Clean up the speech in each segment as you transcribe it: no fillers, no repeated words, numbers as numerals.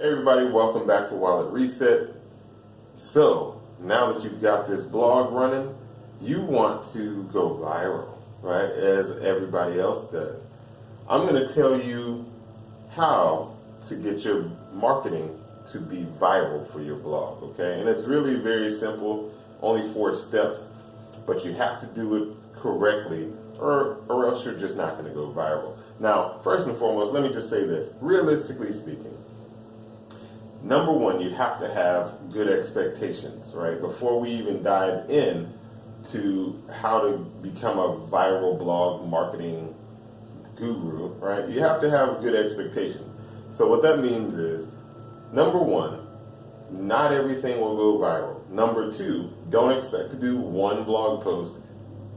Hey everybody, welcome back to Wallet Reset. So, now that you've got this blog running, you want to go viral, right? As everybody else does. I'm going to tell you how to get your marketing to be viral for your blog, okay? And it's really very simple, only 4 steps, but you have to do it correctly or else you're just not going to go viral. Now, first and foremost, let me just say this. Realistically speaking, number one, you have to have good expectations, right? Before we even dive in to how to become a viral blog marketing guru, right? You have to have good expectations. So what that means is, number one, not everything will go viral. Number two, don't expect to do one blog post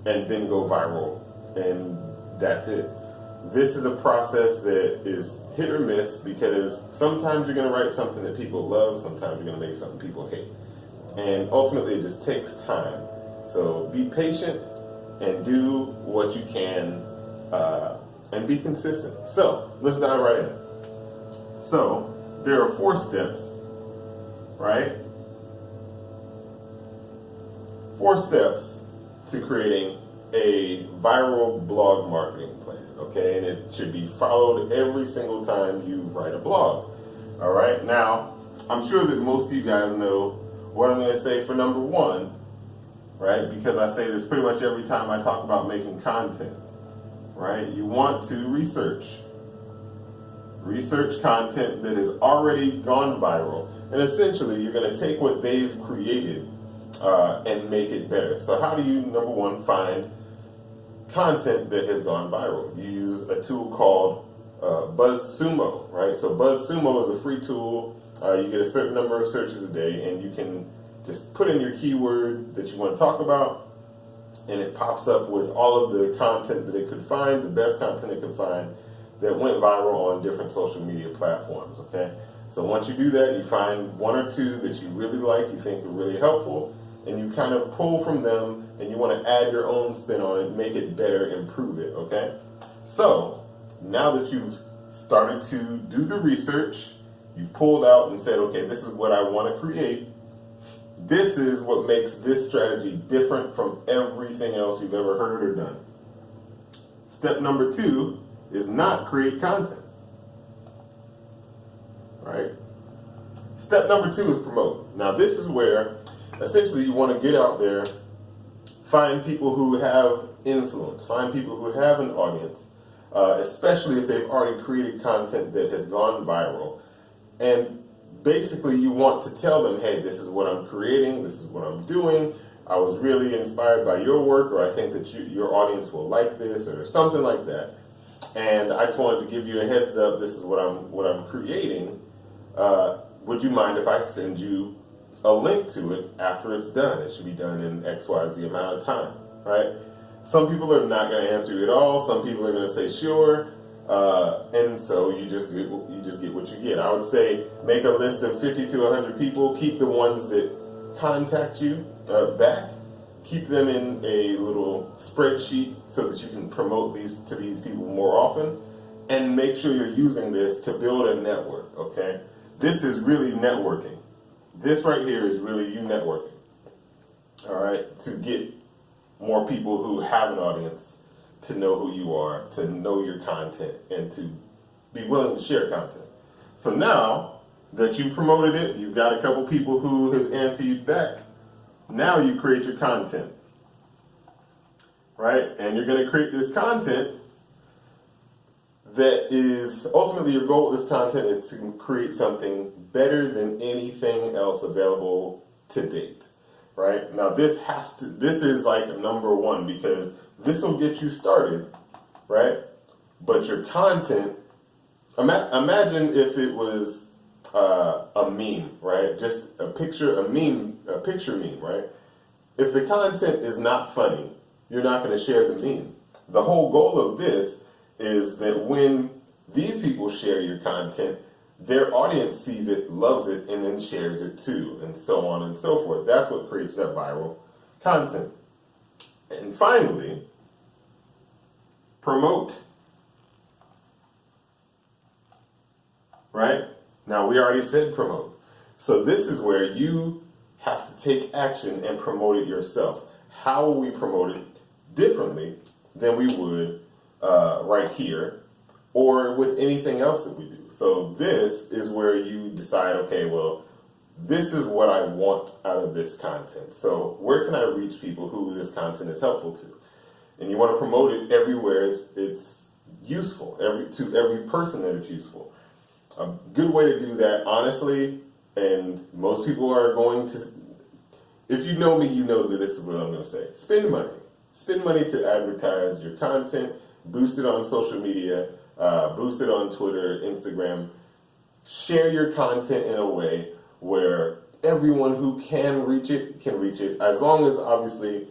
and then go viral and that's it. This is a process that is hit or miss because sometimes you're going to write something that people love, sometimes you're going to make something people hate. And ultimately it just takes time. So be patient and do what you can and be consistent. So let's dive right in. So there are 4 steps, right? 4 steps to creating a viral blog marketing plan, okay? And it should be followed every single time you write a blog, all right? Now, I'm sure that most of you guys know what I'm going to say for number 1, right? Because I say this pretty much every time I talk about making content, right? You want to research content that has already gone viral, and essentially you're going to take what they've created and make it better. So how do you, number 1, find content that has gone viral? You use a tool called BuzzSumo, right? So BuzzSumo is a free tool. You get a certain number of searches a day, and you can just put in your keyword that you want to talk about, and it pops up with all of the content that it could find, the best content it could find that went viral on different social media platforms, okay? So once you do that, you find 1 or 2 that you really like, you think are really helpful, and you kind of pull from them and you want to add your own spin on it, make it better, improve it, okay? So now that you've started to do the research, you've pulled out and said, okay, this is what I want to create. This is what makes this strategy different from everything else you've ever heard or done. Step number 2 is not create content, right? Step number 2 is promote. Now this is where essentially you want to get out there, find people who have influence, find people who have an audience, especially if they've already created content that has gone viral. And basically you want to tell them, hey, this is what I'm creating, this is what I'm doing, I was really inspired by your work, or I think that your audience will like this, or something like that. And I just wanted to give you a heads up, this is what I'm creating. Would you mind if I send you a link to it after it's done? It should be done in XYZ amount of time, right? Some people are not going to answer you at all. Some people are going to say sure, and so you just get what you get. I would say make a list of 50 to 100 people. Keep the ones that contact you back. Keep them in a little spreadsheet so that you can promote these to these people more often, and make sure you're using this to build a network, okay? This is really networking. This right here is really you networking, all right, to get more people who have an audience to know who you are, to know your content, and to be willing to share content. So now that you've promoted it, you've got a couple people who have answered you back, now you create your content, right? And you're going to create this content that is, ultimately your goal with this content is to create something better than anything else available to date, right? Now this is like number 1 because this will get you started, right? But your content, imagine if it was a meme, right? Just a picture meme, right? If the content is not funny, you're not going to share the meme. The whole goal of this is that when these people share your content, their audience sees it, loves it, and then shares it too, and so on and so forth. That's what creates that viral content. And finally, promote, right? Now, we already said promote. So this is where you have to take action and promote it yourself. How will we promote it differently than we would right here or with anything else that we do? So this is where you decide, okay, well, this is what I want out of this content. So where can I reach people who this content is helpful to? And you want to promote it everywhere it's useful, to every person that it's useful. A good way to do that, honestly, and most people are going to, if you know me, you know that this is what I'm going to say. Spend money. Spend money to advertise your content, boost it on social media, boost it on Twitter, Instagram. Share your content in a way where everyone who can reach it, as long as obviously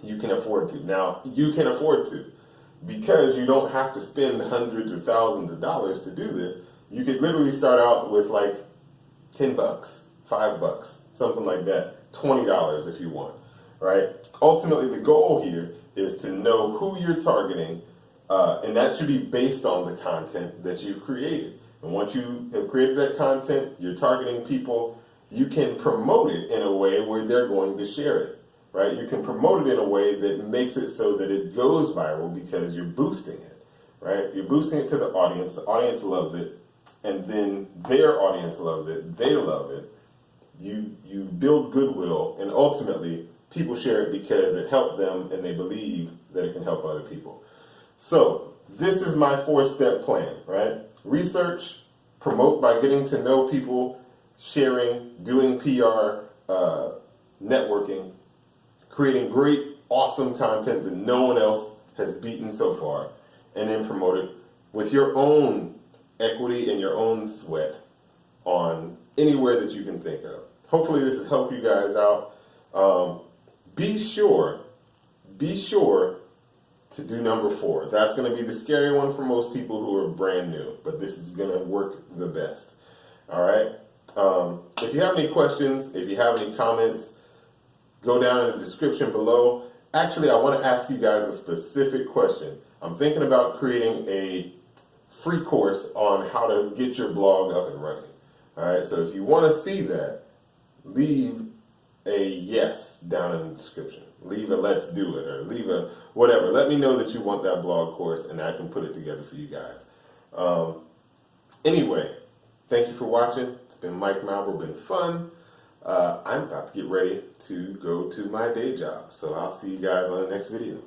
you can afford to. Now, you can afford to, because you don't have to spend hundreds or thousands of dollars to do this. You could literally start out with like $10, $5, something like that, $20 if you want, right? Ultimately, the goal here is to know who you're targeting, and that should be based on the content that you've created. And once you have created that content, you're targeting people, you can promote it in a way where they're going to share it, right? You can promote it in a way that makes it so that it goes viral because you're boosting it, right? You're boosting it to the audience loves it, and then their audience loves it, they love it. You build goodwill, and ultimately people share it because it helped them and they believe that it can help other people. So this is my 4-step plan, right? Research, promote by getting to know people, sharing, doing PR, networking, creating great, awesome content that no one else has beaten so far, and then promote it with your own equity and your own sweat on anywhere that you can think of. Hopefully this has helped you guys out. Be sure to do number 4. That's going to be the scary one for most people who are brand new, but this is going to work the best. All right? If you have any questions, if you have any comments, go down in the description below. Actually, I want to ask you guys a specific question. I'm thinking about creating a free course on how to get your blog up and running. All right? So if you want to see that, leave a yes down in the description. Leave a let's do it, or leave a whatever. Let me know that you want that blog course, and I can put it together for you guys. Anyway, thank you for watching. It's been Mike Malber, been fun. I'm about to get ready to go to my day job, so I'll see you guys on the next video.